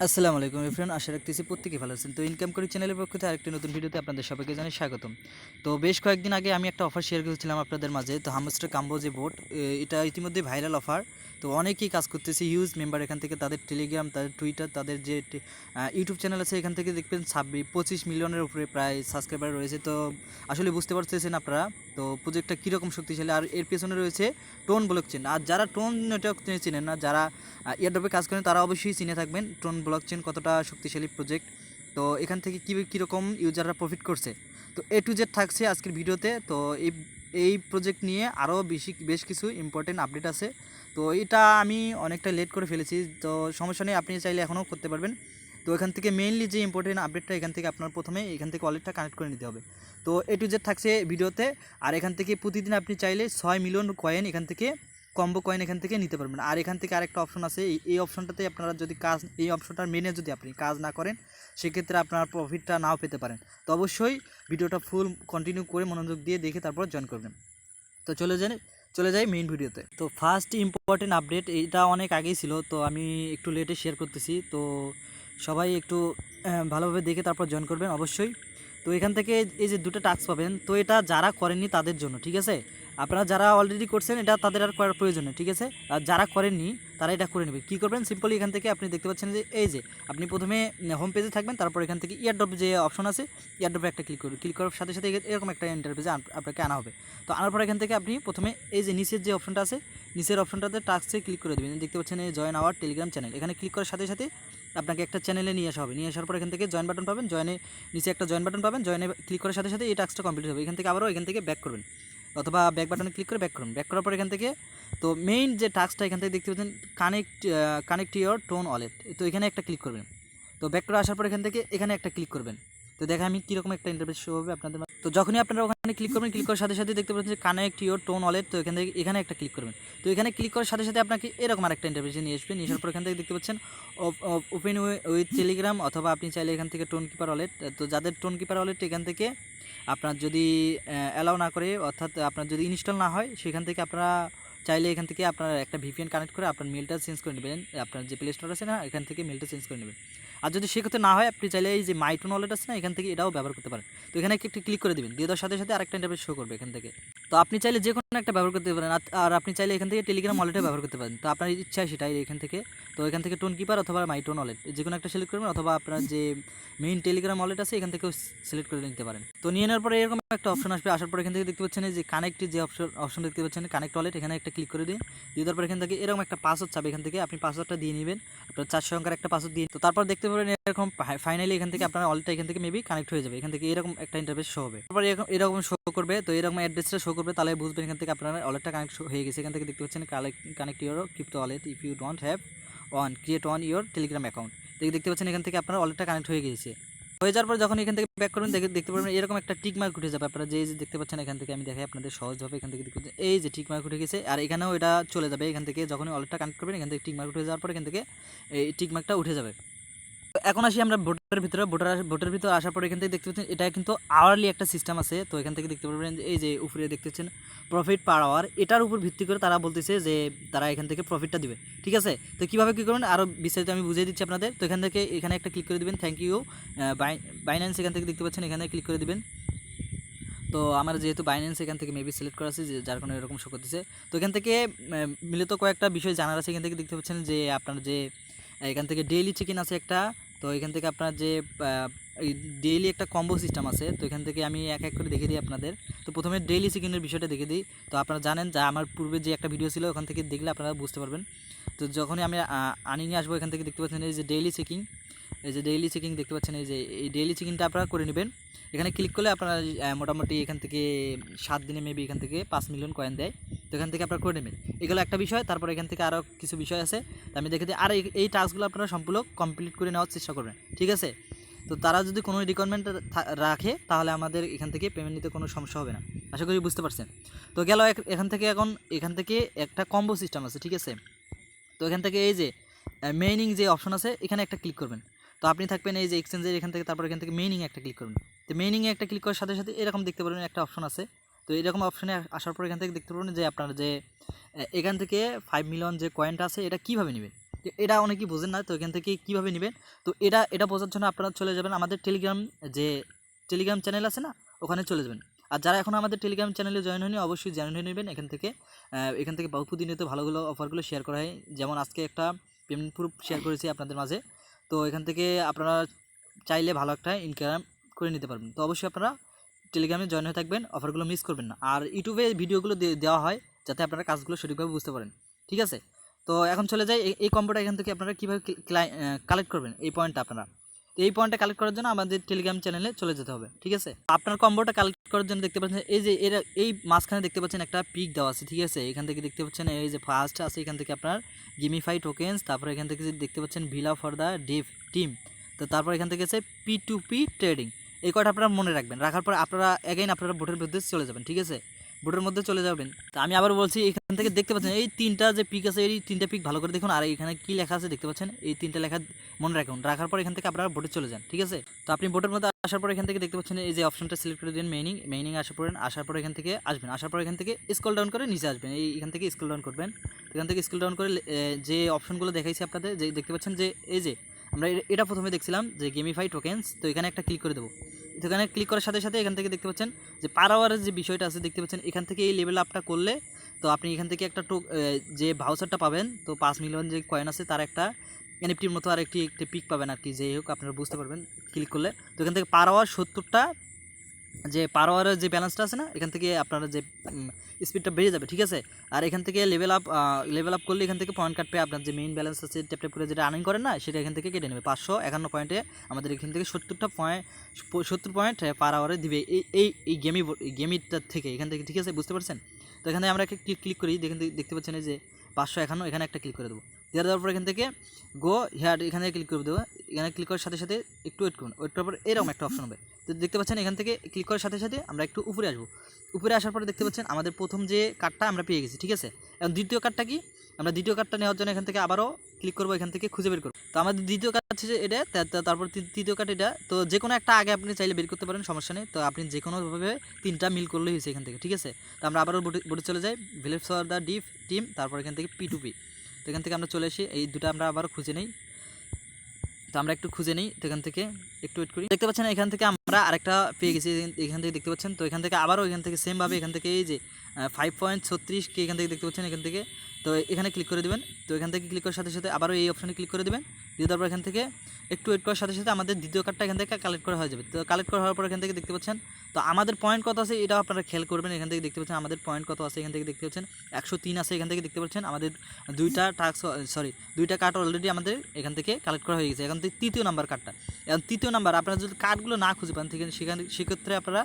আসসালামু আলাইকুম এভরিওয়ান, আশা রাখতেছি প্রত্যেকেই ভালো আছেন। তো ইনকাম করি চ্যানেলের পক্ষ থেকে আরেকটি নতুন ভিডিওতে আপনাদের সবাইকে জানাই স্বাগতম। তো বেশ কয়েকদিন আগে আমি একটা অফার শেয়ার করেছিলাম আপনাদের মাঝে। তো হামস্টার কাম্বো যে বোট, এটা ইতিমধ্যে ভাইরাল অফার। তো অনেকেই কাজ করতেছে, হিউজ মেম্বার এখান থেকে, তাদের টেলিগ্রাম, তাদের টুইটার, তাদের যে ইউটিউব চ্যানেল আছে এখান থেকে দেখবেন 25 মিলিয়নের উপরে প্রায় সাবস্ক্রাইবার রয়েছে। তো আসলে বুঝতে পারতেছেন আপনারা তো প্রজেক্টটা কীরকম শক্তিশালী, আর এর পেছনে রয়েছে টোন ব্লকচেন। আর যারা টোন নেটওয়ার্ক চেনেন না, যারা এয়ারড্রপে কাজ করেন, তারা অবশ্যই চিনে থাকবেন টোন ব্লকচেন কতটা শক্তিশালী প্রজেক্ট। তো এখান থেকে কীরকম ইউজাররা প্রফিট করছে, তো এ টু জেড থাকছে আজকের ভিডিওতে। তো এই এই প্রজেক্ট নিয়ে আরও বেশ কিছু ইম্পর্টেন্ট আপডেট আছে। তো এটা আমি অনেকটা লেট করে ফেলেছি, তো সমস্যা নেই, আপনি চাইলে এখনও করতে পারবেন। তো এখান থেকে মেইনলি যে ইম্পর্টেন্ট আপডেটটা, এখান থেকে আপনার প্রথমে এখান থেকে ওয়ালেটটা কানেক্ট করে নিতে হবে। তো এ টু জেড থাকছে ভিডিওতে। আর এখান থেকে প্রতিদিন আপনি চাইলে 6 মিলিয়ন কয়েন এখান থেকে, কম্বো কয়েন এখান থেকে নিতে পারবেন। আর এখান থেকে আরেকটা অপশন আছে, এই অপশনটাতে আপনারা যদি এই অপশনটার মেনে যদি আপনি কাজ না করেন, সেক্ষেত্রে আপনার প্রফিটটা নাও পেতে পারেন। তো অবশ্যই ভিডিওটা ফুল কন্টিনিউ করে মনোযোগ দিয়ে দেখে তারপর জয়েন করবেন। তো চলে যাই মেইন ভিডিওতে। তো ফার্স্ট ইম্পর্টেন্ট আপডেট, এটা অনেক আগেই ছিল, তো আমি একটু লেটে শেয়ার করতেছি। তো সবাই একটু ভালোভাবে দেখে তারপর জয়েন করবেন অবশ্যই। তো এখান থেকে এই যে দুটো টাস্ক পাবেন, তো এটা যারা করেননি তাদের জন্য, ঠিক আছে। আপনারা যারা অলরেডি করছেন এটা তাদের আর করার প্রয়োজন নেই, ঠিক আছে। আর যারা করেননি তারা এটা করে নেবে। কী করবেন, সিম্পলি এখান থেকে আপনি দেখতে পাচ্ছেন যে এই যে আপনি প্রথমে হোম পেজে থাকবেন, তারপর এখান থেকে ইয়ারড্রপ যে অপশন আছে, ইয়ারড্রপে একটা ক্লিক করার সাথে সাথে এরকম একটা ইন্টারফেসে আপনাকে আনা হবে। তো আনার পর এখান থেকে আপনি প্রথমে এই যে নিচের যে অপশনটা আছে, নিচের অপশনটাতে টাস্কে ক্লিক করে দেবেন। দেখতে পাচ্ছেন এই জয়েন আওয়ার টেলিগ্রাম চ্যানেল, এখানে ক্লিক করার সাথে সাথে আপনাকে একটা চ্যানেলে নিয়ে আসা হবে। নিয়ে আসার পর এখান থেকে জয়েন বাটন পাবেন, নিচে একটা জয়েন বাটন পাবেন, জয়েনে ক্লিক করার সাথে সাথে এই টাস্কটা কমপ্লিট হবে। এখান থেকে আবারও এখান থেকে ব্যাক করবেন, অথবা ব্যাক বাটনে ক্লিক করে ব্যাক করুন। ব্যাক করার পর এখান থেকে তো মেইন যে টাস্কটা এখান থেকে দেখতে পাচ্ছেন কানেক্ট ইওর টোন ওয়ালেট, তো এখানে একটা ক্লিক করবেন। তো ব্যাক করে আসার পর এখান থেকে এখানে একটা ক্লিক করবেন। তো দেখা আমি কীরকম একটা ইন্টারফেস শো হবে আপনাদের। তো যখনই আপনারা ওখানে ক্লিক করবেন, ক্লিক করার সাথে সাথে দেখতে পাচ্ছেন যে কানেক্ট ইওর টোন ওয়ালেট, তো এখান থেকে এখানে একটা ক্লিক করবেন। তো এখানে ক্লিক করার সাথে সাথে আপনাকে এরকম আরেকটা ইন্টারফেসে নিয়ে আসবেন। নিয়ে আসার পর এখান থেকে দেখতে পাচ্ছেন ওপেন উইথ টেলিগ্রাম, অথবা আপনি চাইলে এখান থেকে টোন কিপার ওয়ালেট। তো যাদের টোন কিপার ওয়ালেট এখান থেকে আপনার যদি অ্যালাউ না করে, অর্থাৎ আপনার যদি ইনস্টল না হয়, সেখান থেকে আপনারা চাইলে এখান থেকে আপনার একটা ভিপিএন কানেক্ট করে আপনার মেলটা চেঞ্জ করে নেবেন। আপনার যে প্লে স্টোর আছে না, এখান থেকে মেলটা চেঞ্জ করে নেবেন। আর যদি সেক্ষেত্রে না হয়, আপনি চাইলে এই যে মাইটোন ওয়ালেট আছে না, এখান থেকে এটাও ব্যবহার করতে পারেন। তো এখানে একটু ক্লিক করে দেবেন, দিয়ে দেওয়ার সাথে সাথে আরেকটা ইন্টারফেস শো করবে এখান থেকে। তো আপনি চাইলে যে কোনো একটা ব্যবহার করতে পারেন। আর আপনি চাইলে এখান থেকে টেলিগ্রাম ওয়ালেটে ব্যবহার করতে পারেন। তো আপনার ইচ্ছা সেটাই এখান থেকে। তো এখান থেকে টোন কিপার অথবা মাইটোন ওয়ালেট যে কোনো একটা সিলেক্ট করবেন, অথবা আপনার যে মেইন টেলিগ্রাম ওয়ালেট আছে এখান থেকেও সিলেক্ট করে নিতে পারেন। তো নিয়ে নেওয়ার পরে এরকম একটা অপশন আসবে। আসার পর এখান থেকে দেখতে পাচ্ছেন যে কানেক্ট, যে অপশন দেখতে পাচ্ছেন কানেক্ট ওয়ালেট, এখানে একটা ক্লিক করে দিন। দিয়ে তারপর এখান থেকে এরকম একটা পাসওয়ার্ড চাবে, এখান থেকে আপনি পাসওয়ার্ডটা দিয়ে নেবেন। আপনার 4 সংখ্যার একটা পাসওয়ার্ড দিয়ে, তো তারপর দেখতে পাবেন এরকম ফাইনালি এখান থেকে আপনার ওয়ালেটটা এখান থেকে মেবি কানেক্ট হয়ে যাবে। এখান থেকে এরকম একটা ইন্টারফেস শো হবে। তারপর এরকম শো করবে, তো এরকম অ্যাড্রেসটা শো করবে, তাহলে বুঝবেন এখান থেকে আপনার ওয়ালেটটা কানেক্ট হয়ে গেছে। এখান থেকে দেখতে পাচ্ছেন connect your crypto wallet if you don't have create on your Telegram account. দেখতে পাচ্ছেন এখান থেকে আপনার ওয়ালেটটা কানেক্ট হয়ে গেছে। হয়ে যাওয়ার পর যখন এখান থেকে ব্যাক করবেন, দেখতে পারবেন এরকম একটা টিক মার্ক উঠে যাবে। আপনারা যে দেখতে পাচ্ছেন, এখান থেকে আমি দেখাই আপনাদের সহজভাবে। এখান থেকে দেখতে পাচ্ছেন এই যে টিক মার্ক উঠে গেছে, আর এখানেও এটা চলে যাবে। এখান থেকে যখনই ওয়ালেটটা কানেক্ট করবেন, এখান থেকে টিক মার্ক উঠে যাওয়ার পর এখান থেকে এই টিক মার্কটা উঠে যাবে। তো এখন আসি আমরা ভোটের ভিতরে আসার পর এখান থেকে দেখতে পাচ্ছেন এটা কিন্তু আওয়ারলি একটা সিস্টেম আছে। তো এখান থেকে দেখতে পারবেন এই যে উপরে দেখতে পাচ্ছেন প্রফিট পার আওয়ার, এটার উপর ভিত্তি করে তারা বলতেছে যে তারা এখান থেকে প্রফিটটা দিবে, ঠিক আছে। তো কীভাবে কী করবেন আরও বিস্তারিত আমি বুঝিয়ে দিচ্ছি আপনাদের। তো এখান থেকে এখানে একটা ক্লিক করে দেবেন, থ্যাংক ইউ বাইন্যান্স, এখান থেকে দেখতে পাচ্ছেন এখানে ক্লিক করে দেবেন। তো আমার যেহেতু বাইন্যান্স এখান থেকে মেবি সিলেক্ট করা আছে, যার কারণে এরকম শো করতেছে। তো এখান থেকে মূলত কয়েকটা বিষয় জানার আছে। এখান থেকে দেখতে পাচ্ছেন যে আপনার যে এখান থেকে ডেইলি চেক-ইন আছে একটা। তো এখান থেকে আপনার যে এই ডেইলি একটা কম্বো সিস্টেম আছে। তো এখান থেকে আমি এক এক করে দেখিয়ে দিই আপনাদের। তো প্রথমে ডেইলি চেক-ইনের বিষয়টা দেখিয়ে দিই। তো আপনারা জানেন যে আমার পূর্বে যে একটা ভিডিও ছিল, ওখান থেকে দেখলে আপনারা বুঝতে পারবেন। তো যখনই আমি আর্নিংয়ে আসবো, এখান থেকে দেখতে পাচ্ছেন এই যে ডেইলি চেকিং, এই যে ডেইলি চেকিং দেখতে পাচ্ছেন, এই যে এই ডেইলি চেকিংটা আপনারা করে নেবেন। এখানে ক্লিক করলে আপনারা মোটামুটি এখান থেকে 7 দিনে মেবি এখান থেকে 5 মিলিয়ন কয়েন দেয়। তো এখান থেকে আপনারা করে নেবেন, এগুলো একটা বিষয়। তারপর এখান থেকে আরও কিছু বিষয় আছে, তো আমি দেখে দিই। আর এই টাস্কগুলো আপনারা সম্পূর্ণ কমপ্লিট করে নেওয়ার চেষ্টা করবেন, ঠিক আছে। তো তারা যদি কোনো রিকোয়ারমেন্ট রাখে, তাহলে আমাদের এখান থেকে পেমেন্ট নিতে কোনো সমস্যা হবে না। আশা করি বুঝতে পারছেন। তো গেল এখান থেকে একটা কম্বো সিস্টেম আছে, ঠিক আছে। তো এখান থেকে এই যে মেইনিং যে অপশন আছে, এখানে একটা ক্লিক করবেন। তো আপনি থাকবেন এই যে এক্সচেঞ্জের এখান থেকে, তারপর এখান থেকে মেইনিং একটা ক্লিক করবেন। তো মেইনিংয়ে একটা ক্লিক করার সাথে সাথে এরকম দেখতে পারবেন একটা অপশন আছে। তো এরকম অপশনে আসার পর এখান থেকে দেখতে পারবেন যে আপনার যে এখান থেকে 5 মিলিয়ন যে কয়েনটা আছে, এটা কীভাবে নেবেন। তো এটা অনেকেই বোঝেন না, তো এখান থেকে কীভাবে নেবেন, তো এটা বোঝার জন্য আপনারা চলে যাবেন আমাদের টেলিগ্রাম চ্যানেল আছে না, ওখানে চলে যাবেন। আর যারা এখন আমাদের টেলিগ্রাম চ্যানেলে জয়েন হয়নি অবশ্যই জয়েন হয়ে নেবেন। এখান থেকে প্রতিনিয়ত ভালোগুলো অফারগুলো শেয়ার করা হয়, যেমন আজকে একটা পেমেন্ট প্রুফ শেয়ার করেছি আপনাদের মাঝে। তো এখান থেকে আপনারা চাইলে ভালো একটা ইনকাম করে নিতে পারবেন। তো অবশ্যই আপনারা টেলিগ্রামে জয়েন হয়ে থাকবেন, অফারগুলো মিস করবেন না। আর ইউটিউবে ভিডিওগুলো দেওয়া হয় যাতে আপনারা কাজগুলো সঠিকভাবে বুঝতে পারেন, ঠিক আছে। তো এখন চলে যাই এই কম্বোটা এখান থেকে আপনারা কীভাবে কালেক্ট করবেন, এই পয়েন্টটা আপনারা। তো এই পয়েন্টটা কালেক্ট করার জন্য আমাদের টেলিগ্রাম চ্যানেলে চলে যেতে হবে, ঠিক আছে। আপনার কম্বোটা কালেক্ট করার জন্য দেখতে পাচ্ছেন এই যে এই মাঝখানে দেখতে পাচ্ছেন একটা পিক দেওয়া আছে, ঠিক আছে। এখান থেকে দেখতে পাচ্ছেন এই যে ফার্স্ট আছে, এখান থেকে আপনার গেমিফাই টোকেন্স, তারপরে এখান থেকে দেখতে পাচ্ছেন villa for the Depp team, তো তারপর এখান থেকে আছে P2P ট্রেডিং। এই কয়টা আপনারা মনে রাখবেন, রাখার পর আপনারা আপনারা বোটের মধ্যে চলে যাবেন, ঠিক আছে। বোটের মধ্যে চলে যাবেন। তো আমি আবার বলছি, এখান থেকে দেখতে পাচ্ছেন এই তিনটা যে পিক আছে, এই তিনটা পিক ভালো করে দেখুন। আর এখানে কি লেখা আছে দেখতে পাচ্ছেন, এই তিনটা লেখা মনে রাখুন। রাখার পর এখান থেকে আপনারা বোটে চলে যান, ঠিক আছে। তো আপনি বোটের মধ্যে আসার পর এখান থেকে দেখতে পাচ্ছেন এই যে অপশনটা সিলেক্ট করে দিন, মেইনিং আসার পর এখান থেকে আসবেন। আসার পর এখান থেকে স্ক্রল ডাউন করে নিচে আসবেন, এখান থেকে স্ক্রল ডাউন করবেন। এখান থেকে স্ক্রল ডাউন করে যে অপশনগুলো দেখাইছি আপনাদের, যে দেখতে পাচ্ছেন যে এই যে আমরা এটা প্রথমে দেখছিলাম যে গেমিফাই টোকেন্স, তো এখানে একটা ক্লিক করে দেবো। এখানে ক্লিক করার সাথে সাথে এখান থেকে দেখতে পাচ্ছেন যে পার আওয়ারের যে বিষয়টা আছে দেখতে পাচ্ছেন, এখান থেকে এই লেভেল আপটা করলে তো আপনি এখান থেকে একটা যে ভাউচারটা পাবেন, তো 5 মিলিয়ন যে কয়েন আছে তার একটা এনএফটির মতো আর একটি পিক পাবেন আর কি, যেই হোক আপনারা বুঝতে পারবেন ক্লিক করলে। তো এখান থেকে পার আওয়ার 70টা যে পার আওয়ারের যে ব্যালেন্সটা আছে না, এখান থেকে আপনারা যে স্পিডটা বেড়ে যাবে, ঠিক আছে। আর এখান থেকে লেভেল আপ করলে এখান থেকে পয়েন্ট কাটবে, আপনার যে মেইন ব্যালেন্স আছে ট্যাপ করে যেটা আর্নিং করেন না, সেটা এখান থেকে কেটে নেবে। 551 পয়েন্টে আমাদের এখান থেকে 70 পয়েন্ট পার আওয়ারে দিবে এই গেমিটার থেকে, এখান থেকে, ঠিক আছে, বুঝতে পারছেন। তো এখানে আমরা একটা ক্লিক করি, দেখতে পাচ্ছেন এই যে 551, এখানে একটা ক্লিক করে দেবো। দেওয়ার পর এখান থেকে গো হেয়ার, এখানে ক্লিক করে দেবো। এখানে ক্লিক করার সাথে সাথে একটু ওয়েট করুন, ওয়েট করার পর এরকম একটা অপশন হবে। তো দেখতে পাচ্ছেন এখান থেকে ক্লিক করার সাথে সাথে আমরা একটু উপরে আসবো। উপরে আসার পরে দেখতে পাচ্ছেন আমাদের প্রথম যে কার্ডটা আমরা পেয়ে গেছি, ঠিক আছে। এখন দ্বিতীয় কার্ডটা কি, আমরা দ্বিতীয় কার্ডটা নেওয়ার জন্য এখান থেকে আবারও ক্লিক করবো, এখান থেকে খুঁজে বের করবো। তো আমাদের দ্বিতীয় কার্ড হচ্ছে এটা, তারপর তৃতীয় কার্ড এটা। তো যে কোনো একটা আগে আপনি চাইলে বের করতে পারেন, সমস্যা নেই। তো আপনি যে কোনোভাবে তিনটা মিল করলেই হয়েছে এখান থেকে, ঠিক আছে। তো আমরা আবারও বোটে চলে যাই, village for the Depp team, তারপর এখান থেকে P2P। তো এখান থেকে আমরা চলে আসি, এই দুটো আমরা আবারও খুঁজে নিই। তো আমরা একটু খুঁজে নিই, তো এখান থেকে একটু ওয়েট করি। দেখতে পাচ্ছেন এখান থেকে আমরা আরেকটা পেয়ে গেছি, এখান থেকে দেখতে পাচ্ছেন। তো এখান থেকে আবারও এখান থেকে সেমভাবে এখান থেকে এই যে 5.36 এখান থেকে দেখতে পাচ্ছেন, এখান থেকে তো এখানে ক্লিক করে দেবেন। তো এখান থেকে ক্লিক করার সাথে সাথে আবারও এই অপশানে ক্লিক করে দেবেন। দিয়ে তারপর এখান থেকে একটু ওয়েট করার সাথে সাথে আমাদের দ্বিতীয় কার্ডটা এখান থেকে কালেক্ট করা হয়ে যাবে। তো কালেক্ট করা হওয়ার পর এখান থেকে দেখতে পাচ্ছেন তো আমাদের পয়েন্ট কত আছে এটাও আপনারা খেয়াল করবেন। এখান থেকে দেখতে পাচ্ছেন আমাদের পয়েন্ট কত আছে, এখান থেকে দেখতে পাচ্ছেন 103 আছে। এখান থেকে দেখতে পাচ্ছেন আমাদের দুইটা কার্ড অলরেডি আমাদের এখান থেকে কালেক্ট করা হয়ে গেছে। এখান থেকে তৃতীয় নাম্বার কার্ডটা, এখন তৃতীয় নাম্বার আপনারা যদি কার্ডগুলো না খুঁজে পান সেক্ষেত্রে আপনারা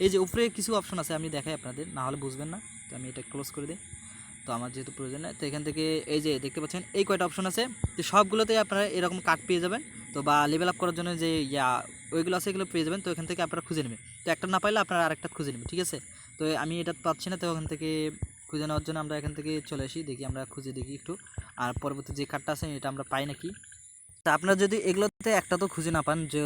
এই যে উপরে কিছু অপশন আছে, আমি দেখাই আপনাদের, না হলে বুঝবেন না। তো আমি এটা ক্লোজ করে দিই, তো আমার যেহেতু প্রয়োজন নেই। তো এখান থেকে এই যে দেখতে পাচ্ছেন এই কয়টা অপশন আছে, তো সবগুলোতেই আপনারা এরকম কার্ড পেয়ে যাবেন। তো বা লেভেল আপ করার জন্য যে ওইগুলো আছে এগুলো পেয়ে যাবেন। তো এখান থেকে আপনারা খুঁজে নেবেন, তো একটা না পাইলে আপনারা আরেকটা খুঁজে নেবেন, ঠিক আছে। তো আমি এটা পাচ্ছি না, তো ওখান থেকে খুঁজে নেওয়ার জন্য আমরা এখান থেকে চলে আসি, দেখি আমরা খুঁজে দেখি একটু। আর পরবর্তী যে কার্ডটা আছে এটা আমরা পাই নাকি। তা আপনারা যদি এগুলোতে একটা তো খুঁজে না পান, যে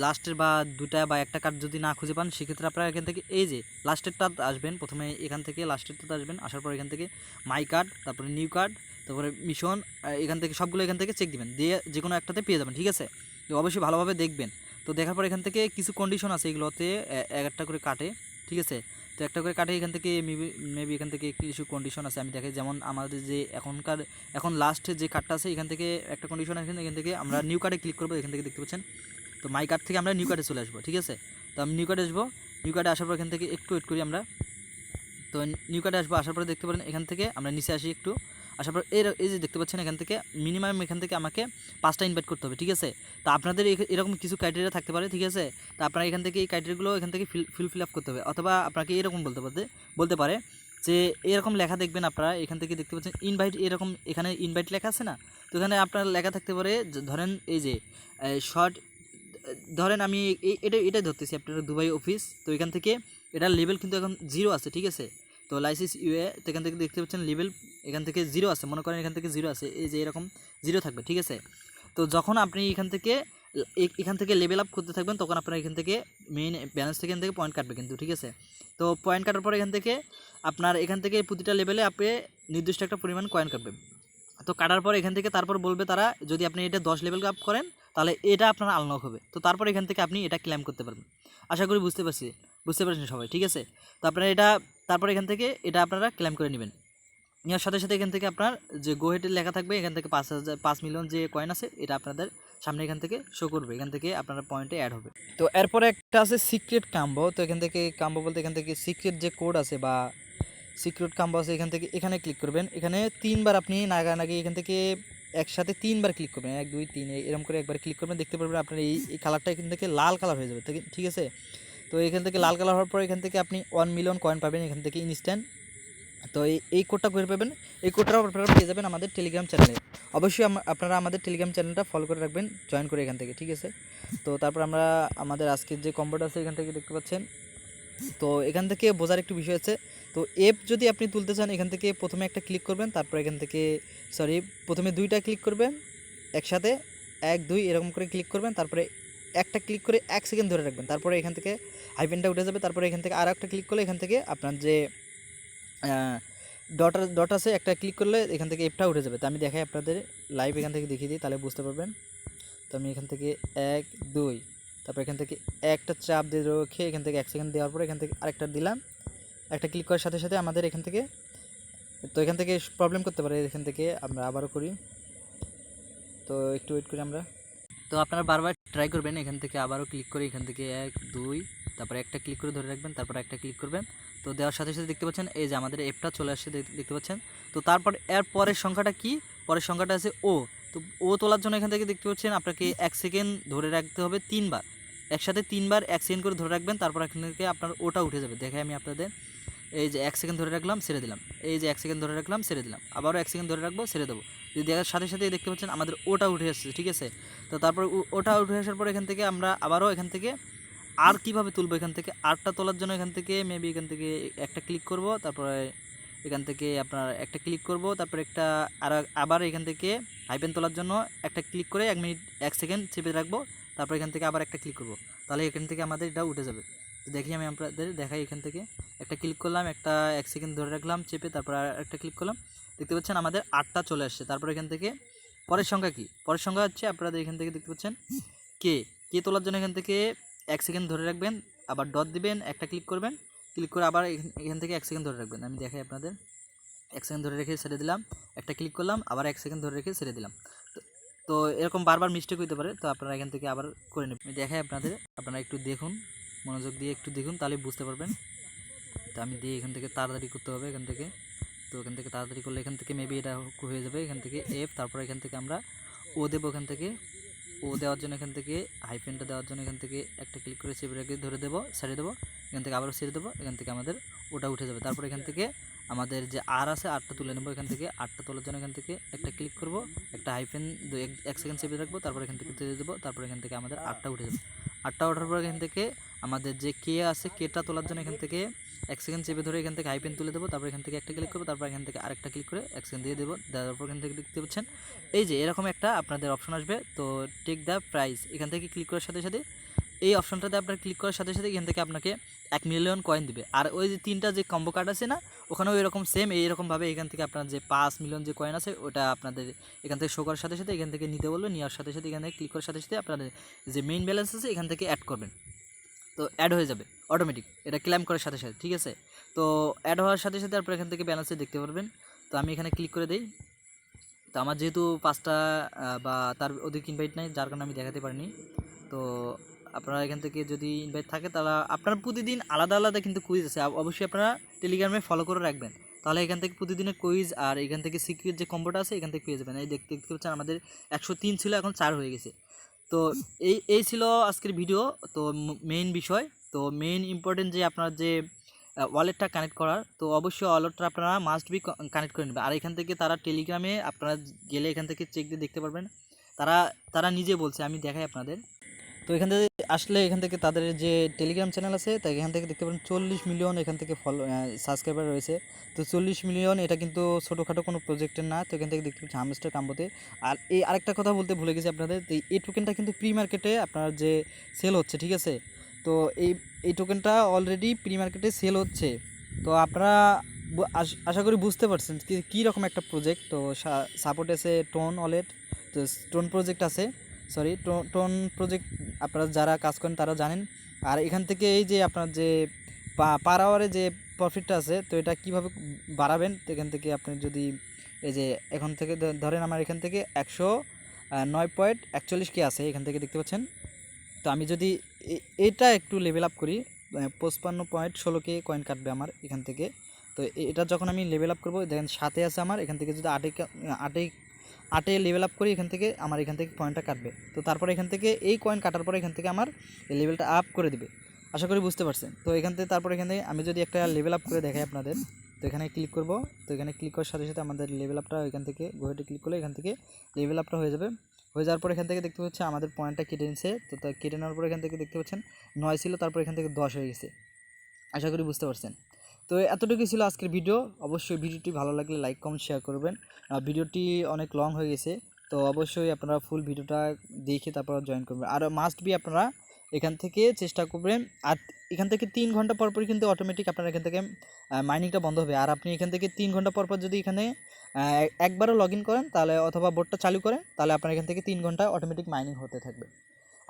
লাস্টের বা দুটা বা একটা কার্ড যদি না খুঁজে পান, সেক্ষেত্রে আপনারা এখান থেকে এই যে লাস্টেরটা আসবেন, প্রথমে এখান থেকে লাস্টেরটাতে আসবেন। আসার পর এখান থেকে মাই কার্ড, তারপরে নিউ কার্ড, তারপরে মিশন, এখান থেকে সবগুলো এখান থেকে চেক দিবেন, দিয়ে যে কোনো একটাতে পেয়ে যাবেন, ঠিক আছে। তো অবশ্যই ভালোভাবে দেখবেন। তো দেখার পর এখান থেকে কিছু কন্ডিশন আছে, এগুলোতে একটা করে কাটে, ঠিক আছে। তো একটা করে কাটে, এখান থেকে মেবি এখান থেকে কিছু কন্ডিশন আছে আমি দেখাই। যেমন আমাদের যে এখন লাস্টে যে কার্ডটা আছে, এখান থেকে একটা কন্ডিশন আছে, এখান থেকে আমরা নিউ কার্ডে ক্লিক করবো। এখান থেকে দেখতে পাচ্ছেন তো মাই কার্ড থেকে আমরা নিউ কার্ডে চলে আসবো, ঠিক আছে। তো আমি নিউ কার্ডে আসবো, নিউ কার্ডে আসার পর এখান থেকে একটু ওয়েট করি আমরা। তো নিউ কার্ডে আসবো, আসার পরে দেখতে পারেন এখান থেকে আমরা নিচে আসি একটু। আসার পর এই যে দেখতে পাচ্ছেন এখান থেকে মিনিমাম এখান থেকে আমাকে 5টা ইনভাইট করতে হবে, ঠিক আছে। তো আপনাদের এরকম কিছু ক্রাইটেরিয়া থাকতে পারে, ঠিক আছে। তো আপনারা এখান থেকে এই ক্রাইটেরিয়াগুলো এখান থেকে ফিল আপ করতে হবে। অথবা আপনাকে এরকম বলতে পারে যে এরকম লেখা দেখবেন আপনারা এখান থেকে দেখতে পাচ্ছেন ইনভাইট, এরকম এখানে ইনভাইট লেখা আছে না। তো এখানে আপনার লেখা থাকতে পারে, ধরেন এই যে শর্ট, ধরেন আমি এটাই ধরতেছি আপনার দুবাই অফিস। তো এখান থেকে এটার লেভেল কিন্তু এখন 0 আছে, ঠিক আছে। তো লাইসেন্স ইউএ, তো এখান থেকে দেখতে পাচ্ছেন লেভেল এখান থেকে 0 আছে, মনে করেন এখান থেকে 0 আছে, এই যে এরকম 0 থাকবে, ঠিক আছে। তো যখন আপনি এখান থেকে লেভেল আপ করতে থাকবেন, তখন আপনার এখান থেকে মেইন ব্যালেন্স থেকে এখান থেকে পয়েন্ট কাটবে কিন্তু, ঠিক আছে। তো পয়েন্ট কাটার পরে এখান থেকে প্রতিটা লেভেলে আপনি নির্দিষ্ট একটা পরিমাণ কয়েন কাটবে। তো কাটার পর এখান থেকে তারপর বলবে তারা যদি আপনি এটা 10 লেভেল আপ করেন তাহলে এটা আপনার আনলক হবে। তো তারপর এখান থেকে আপনি এটা ক্লেম করতে পারবেন। আশা করি বুঝতে পারছেন সবাই, ঠিক আছে। তো আপনারা এটা তারপর এখান থেকে এটা আপনারা ক্লেম করে নেবেন। নেওয়ার সাথে সাথে এখান থেকে আপনার যে গো হেডের লেখা থাকবে, এখান থেকে 5 মিলিয়ন যে কয়েন আছে এটা আপনাদের সামনে এখান থেকে শো করবে, এখান থেকে আপনার পয়েন্টে অ্যাড হবে। তো এরপরে একটা আছে সিক্রেট কাম্বো। তো এখান থেকে কাম্বো বলতে এখান থেকে সিক্রেট যে কোড আছে বা সিক্রেট কাম্বো আছে, এখান থেকে এখানে ক্লিক করবেন। এখানে 3বার আপনি নাগানাগি এখান থেকে একসাথে 3বার ক্লিক করবেন, 1 2 3 এরকম করে একবার ক্লিক করবেন। দেখতে পারবেন আপনার এই কালারটা এখান থেকে লাল কালার হয়ে যাবে, ঠিক আছে। তো এখান থেকে লাল কালার হওয়ার পর এখান থেকে আপনি 1 মিলিয়ন কয়েন পাবেন এখান থেকে ইনস্ট্যান্ট। তো এই কোডটা করে পাবেন। এই কোডটা আপনারা পেয়ে যাবেন আমাদের টেলিগ্রাম চ্যানেলে। অবশ্যই আপনারা আমাদের টেলিগ্রাম চ্যানেলটা ফলো করে রাখবেন, জয়েন করে এখান থেকে, ঠিক আছে। তো তারপর আমরা আমাদের আজকের যে কম্বোটা আছে এখান থেকে দেখতে পাচ্ছেন। তো এখান থেকে বোঝার একটু বিষয় আছে। তো এপ যদি আপনি তুলতে চান এখান থেকে প্রথমে একটা ক্লিক করবেন, তারপর এখান থেকে প্রথমে 2টা ক্লিক করবেন একসাথে, 1 2 এরকম করে ক্লিক করবেন। তারপরে একটা ক্লিক করে 1 সেকেন্ড ধরে রাখবেন, তারপরে এখান থেকে হাইপেনটা উঠে যাবে। তারপরে এখান থেকে আর একটা ক্লিক করলে এখান থেকে আপনার যে ডট আছে একটা ক্লিক করলে এখান থেকে এপটা উঠে যাবে। তো আমি দেখাই আপনাদের লাইভ এখান থেকে দেখিয়ে দিই, তাহলে বুঝতে পারবেন। তো আমি এখান থেকে 1 2 তারপর এখান থেকে একটা চাপ দিয়ে রেখে এখান থেকে 1 সেকেন্ড দেওয়ার পরে এখান থেকে আরেকটা দিলাম, একটা ক্লিক করার সাথে সাথে আমাদের এখান থেকে, তো এখান থেকে প্রবলেম করতে পারে, এখান থেকে আমরা আবারও করি। তো একটু ওয়েট করি আমরা। তো আপনারা বারবার ট্রাই করবেন, এখান থেকে আবারও ক্লিক করে এখান থেকে 1 2 তারপরে একটা ক্লিক করে ধরে রাখবেন, তারপর একটা ক্লিক করবেন। তো দেওয়ার সাথে সাথে দেখতে পাচ্ছেন এই যে আমাদের অ্যাপটা চলে আসছে, দেখতে পাচ্ছেন। তো তারপর এর পরের সংখ্যাটা কি, পরের সংখ্যাটা আছে ও। তো ও তোলার জন্য এখান থেকে দেখতে পাচ্ছেন আপনাকে 1 সেকেন্ড ধরে রাখতে হবে 3বার, একসাথে 3বার 1 সেকেন্ড করে ধরে রাখবেন। তারপর এখান থেকে আপনার ওটা উঠে যাবে। দেখাই আমি আপনাদের, এই যে 1 সেকেন্ড ধরে রাখলাম ছেড়ে দিলাম, এই যে 1 সেকেন্ড ধরে রাখলাম ছেড়ে দিলাম, আবারও 1 সেকেন্ড ধরে রাখবো ছেড়ে দেবো। যদি দেখার সাথে সাথে দেখতে পাচ্ছেন আমাদের ওটা উঠে আসছে, ঠিক আছে। তো তারপর ওটা উঠে আসার পর এখান থেকে আমরা আবারও এখান থেকে আর কীভাবে তুলবো, এখান থেকে আরটা তোলার জন্য এখান থেকে মেবি এখান থেকে একটা ক্লিক করব, তারপরে এখান থেকে আপনার একটা ক্লিক করব, তারপর একটা আবার এখান থেকে হাইপেন তোলার জন্য একটা ক্লিক করে 1 মিনিট 1 সেকেন্ড চেপে রাখবো, তারপর এখান থেকে আবার একটা ক্লিক করব, তাহলে এখান থেকে আমাদের এটা উঠে যাবে। তো দেখি আমি আপনাদের দেখাই, এখান থেকে একটা ক্লিক করলাম, একটা 1 সেকেন্ড ধরে রাখলাম চেপে, তারপর আর একটা ক্লিক করলাম, দেখতে পাচ্ছেন আমাদের 8টা চলে আসছে। তারপর এখান থেকে পরের সংখ্যা কি, পরের সংখ্যা হচ্ছে আপনাদের এখান থেকে দেখতে পাচ্ছেন কে তোলার জন্য এখান থেকে 1 সেকেন্ড ধরে রাখবেন, আবার ডট দিবেন, একটা ক্লিক করবেন, ক্লিক করে আবার এখান থেকে 1 সেকেন্ড ধরে রাখবেন। আমি দেখাই আপনাদের, 1 সেকেন্ড ধরে রেখে ছেড়ে দিলাম, একটা ক্লিক করলাম, আবার 1 সেকেন্ড ধরে রেখে ছেড়ে দিলাম। তো এরকম বারবার মিস্টেক হতে পারে, তো আপনারা এখান থেকে আবার করে নেবেন। আমি দেখাই আপনাদের, আপনারা একটু দেখুন, মনোযোগ দিয়ে একটু দেখুন, তাহলে বুঝতে পারবেন। তো আমি দিয়ে এখান থেকে তাড়াতাড়ি করতে হবে এখান থেকে। তো এখান থেকে তাড়াতাড়ি করলে এখান থেকে মেবি এটা হয়ে যাবে। এখান থেকে এফ, তারপর এখান থেকে আমরা ও দেবো, এখান থেকে ও দেওয়ার জন্য এখান থেকে হাইফেনটা দেওয়ার জন্য এখান থেকে একটা ক্লিক করে চেপে রেখে ধরে দেবো, ছেড়ে দেবো, এখান থেকে আবারও ছেড়ে দেবো, এখান থেকে আমাদের ওটা উঠে যাবে। তারপর এখান থেকে আমাদের যে আর আছে আরটা তুলে নেবো, এখান থেকে আরটা তোলার জন্য এখান থেকে একটা ক্লিক করব, একটা হাইফেন 1 সেকেন্ড চেপে রাখবো, তারপর এখান থেকে তুলে দেবো, তারপর এখান থেকে আমাদের আরটা উঠে যাবে। আরটা ওঠার পর এখান থেকে আমাদের যে কে আছে কেটা তোলার জন্য এখান থেকে 1 সেকেন্ড চেপে ধরে এখান থেকে হাইপেন তুলে দেবো, তারপর এখান থেকে একটা ক্লিক করবো, তারপর এখান থেকে আরেকটা ক্লিক করে 1 সেকেন্ড দিয়ে দেবো। দেওয়ার পর এখান থেকে দেখতে পাচ্ছেন এই যে এরকম একটা আপনাদের অপশন আসবে। তো টেক দ্য প্রাইস, এখান থেকে ক্লিক করার সাথে সাথে এই অপশনটাতে আপনার ক্লিক করার সাথে সাথে এখান থেকে আপনাকে 1 মিলিয়ন কয়েন দিবে। আর ওই যে 3টা যে কম্বো কার্ড আছে না, ওখানেও এরকম সেম এইরকমভাবে এখান থেকে আপনার যে 5 মিলিয়ন যে কয়েন আছে ওটা আপনাদের এখান থেকে শো করার সাথে সাথে এখান থেকে নিতে বলবে, নেওয়ার সাথে সাথে এখান থেকে ক্লিক করার সাথে সাথে আপনাদের যে মেইন ব্যালেন্স আছে এখান থেকে অ্যাড করবেন। তো অ্যাড হয়ে যাবে অটোমেটিক, এটা ক্লেম করার সাথে সাথে, ঠিক আছে। তো অ্যাড হওয়ার সাথে সাথে আপনার এখান থেকে ব্যালেন্সে দেখতে পারবেন। তো আমি এখানে ক্লিক করে দিই। তো আমার যেহেতু 5টা বা তার অধিক ইনভাইট নাই, যার কারণে আমি দেখাতে পারিনি। তো আপনারা এখান থেকে যদি ইনভাইট থাকে তাহলে আপনারা প্রতিদিন আলাদা আলাদা কিন্তু কুইজ আছে, অবশ্যই আপনারা টেলিগ্রামে ফলো করে রাখবেন, তাহলে এখান থেকে প্রতিদিনের কুইজ আর এখান থেকে সিক্রেট যে কম্বোটা আছে এখান থেকে পেয়ে যাবেন। এই দেখতে পাচ্ছেন আমাদের 103 ছিল, এখন 4 হয়ে গেছে। তো এই ছিল আজকের ভিডিও। তো মেইন বিষয়, তো মেইন ইম্পর্টেন্ট যে আপনার যে ওয়ালেটটা কানেক্ট করার, তো অবশ্যই ওয়ালেটটা আপনারা মাস্ট বি কানেক্ট করে নেবেন। আর এখান থেকে তারা টেলিগ্রামে আপনারা গেলে এখান থেকে চেক দিয়ে দেখতে পারবেন, তারা নিজে বলছে, আমি দেখাই আপনাদের। তো এখান থেকে আসলে এখান থেকে তাদের যে টেলিগ্রাম চ্যানেল আছে তাই এখান থেকে দেখতে পারেন 40 মিলিয়ন এখান থেকে সাবস্ক্রাইবার রয়েছে। তো 40 মিলিয়ন এটা কিন্তু ছোটোখাটো কোনো প্রজেক্টের না। তো এখান থেকে দেখতে পাচ্ছি হামস্টার কাম্বোতে। আর এই আরেকটা কথা বলতে ভুলে গেছি আপনাদের, তো এই টোকেনটা কিন্তু প্রি মার্কেটে আপনার যে সেল হচ্ছে, ঠিক আছে। তো এই টোকেনটা অলরেডি প্রি মার্কেটে সেল হচ্ছে। তো আপনারা আশা করি বুঝতে পারছেন কী রকম একটা প্রজেক্ট। তো সাপোর্ট আছে টোন ওয়ালেট, তো টোন প্রজেক্ট আছে, সরি টোন প্রজেক্ট আপনারা যারা কাজ করেন তারা জানেন। আর এখান থেকে এই যে আপনার যে পার আওয়ারে যে প্রফিটটা আছে, তো এটা কীভাবে বাড়াবেন, তো এখান থেকে আপনি যদি এই যে এখন থেকে ধরেন আমার এখান থেকে 109.41K আছে এখান থেকে দেখতে পাচ্ছেন। তো আমি যদি এটা একটু লেভেল আপ করি, 55.16K কয়েন কাটবে আমার এখান থেকে। তো এটা যখন আমি লেভেল আপ করবো, দেখেন 7 আছে আমার এখান থেকে, যদি আটে লেভেল আপ করি এখান থেকে আমার এখান থেকে কয়েনটা কাটবে। তো তারপরে এখান থেকে এই কয়েন কাটার পরে এখান থেকে আমার এই লেভেলটা আপ করে দিবে। আশা করি বুঝতে পারছেন। তো এখান থেকে তারপরে এখান থেকে আমি যদি একটা লেভেল আপ করে দেখাই আপনাদের, তো এখানে ক্লিক করব। তো এখানে ক্লিক করার সাথে সাথে আমাদের লেভেল আপটা এখান থেকে গোয়েটে ক্লিক করলে এখান থেকে লেভেল আপটা হয়ে যাবে। হয়ে যাওয়ার পর এখান থেকে দেখতে পাচ্ছি আমাদের পয়েন্টটা কেটে নিচ্ছে। তো কেটে নেওয়ার পর এখান থেকে দেখতে পাচ্ছেন 9 ছিল, তারপর এখান থেকে 10 হয়ে গেছে। আশা করি বুঝতে পারছেন। তো এতটুকুই ছিল আজকের ভিডিও। অবশ্যই ভিডিওটি ভালো লাগলে লাইক কমেন্ট শেয়ার করবেন। ভিডিওটি অনেক লং হয়ে গেছে, তো অবশ্যই আপনারা ফুল ভিডিওটা দেখে তারপর জয়েন করবেন। আর মাস্ট বি আপনারা এখান থেকে চেষ্টা করবেন। আর এখান থেকে 3 ঘন্টা পরপরই কিন্তু অটোমেটিক আপনার এখান থেকে মাইনিংটা বন্ধ হবে। আর আপনি এখান থেকে 3 ঘন্টা পরপর যদি এখানে একবারও লগ ইন করেন তাহলে, অথবা বোটটা চালু করেন, তাহলে আপনার এখান থেকে 3 ঘন্টা অটোমেটিক মাইনিং হতে থাকবে।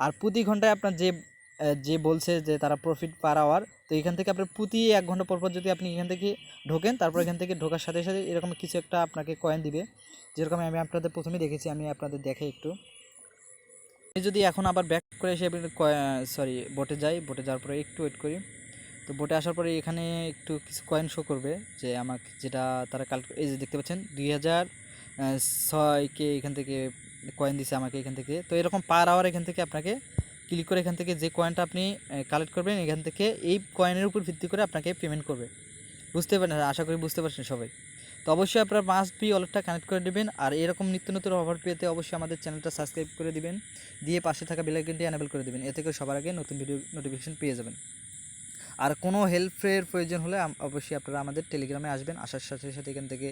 আর প্রতি ঘন্টায় আপনার যে বলছে যে তারা প্রফিট পার আওয়ার, তো এখান থেকে আপনার প্রতি 1 ঘন্টা পরপর যদি আপনি এখান থেকে ঢোকেন, তারপর এখান থেকে ঢোকার সাথে সাথে এরকম কিছু একটা আপনাকে কয়েন দিবে। যেরকম আমি আপনাদের প্রথমেই দেখেছি, আমি আপনাদের দেখাই একটু। আমি যদি এখন আবার ব্যাক করে এসে বোটে যাই, বোটে যাওয়ার পরে একটু ওয়েট করি। তো বোটে আসার পরে এখানে একটু কিছু কয়েন শো করবে যে আমাকে, যেটা তারা কালেক্ট, এই যে দেখতে পাচ্ছেন 2006K এখান থেকে কয়েন দিছে আমাকে এখান থেকে। তো এরকম পার আওয়ার এখান থেকে আপনাকে ক্লিক করে এখান থেকে যে কয়েনটা আপনি কালেক্ট করবেন, এখান থেকে এই কয়েনের উপর ভিত্তি করে আপনাকে পেমেন্ট করবে। বুঝতে পারেন, আশা করি বুঝতে পারছেন সবাই। তো অবশ্যই আপনারা মাস্ট বি ওয়ালেটটা কানেক্ট করে দেবেন। আর এরকম নিত্য নতুন অফার পেতে অবশ্যই আমাদের চ্যানেলটা সাবস্ক্রাইব করে দিবেন, দিয়ে পাশে থাকা বেল আইকনটি এনেবল করে দেবেন। এতে করে সবার আগে নতুন ভিডিও নোটিফিকেশন পেয়ে যাবেন। আর কোনো হেল্পের প্রয়োজন হলে অবশ্যই আপনারা আমাদের টেলিগ্রামে আসবেন, আসার সাথে সাথে এখান থেকে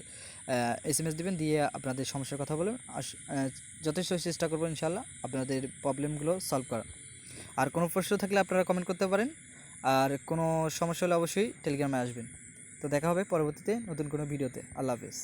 SMS দিবেন, দিয়ে আপনাদের সমস্যার কথা বলে যথেষ্ট চেষ্টা করবো ইনশাআল্লাহ আপনাদের প্রবলেমগুলো সলভ করা। আর কোনো প্রশ্ন থাকলে আপনারা কমেন্ট করতে পারেন। আর কোনো সমস্যা হলে অবশ্যই টেলিগ্রামে আসবেন। তো দেখা হবে পরবর্তীতে নতুন কোনো ভিডিওতে। আল্লাহ হাফেজ।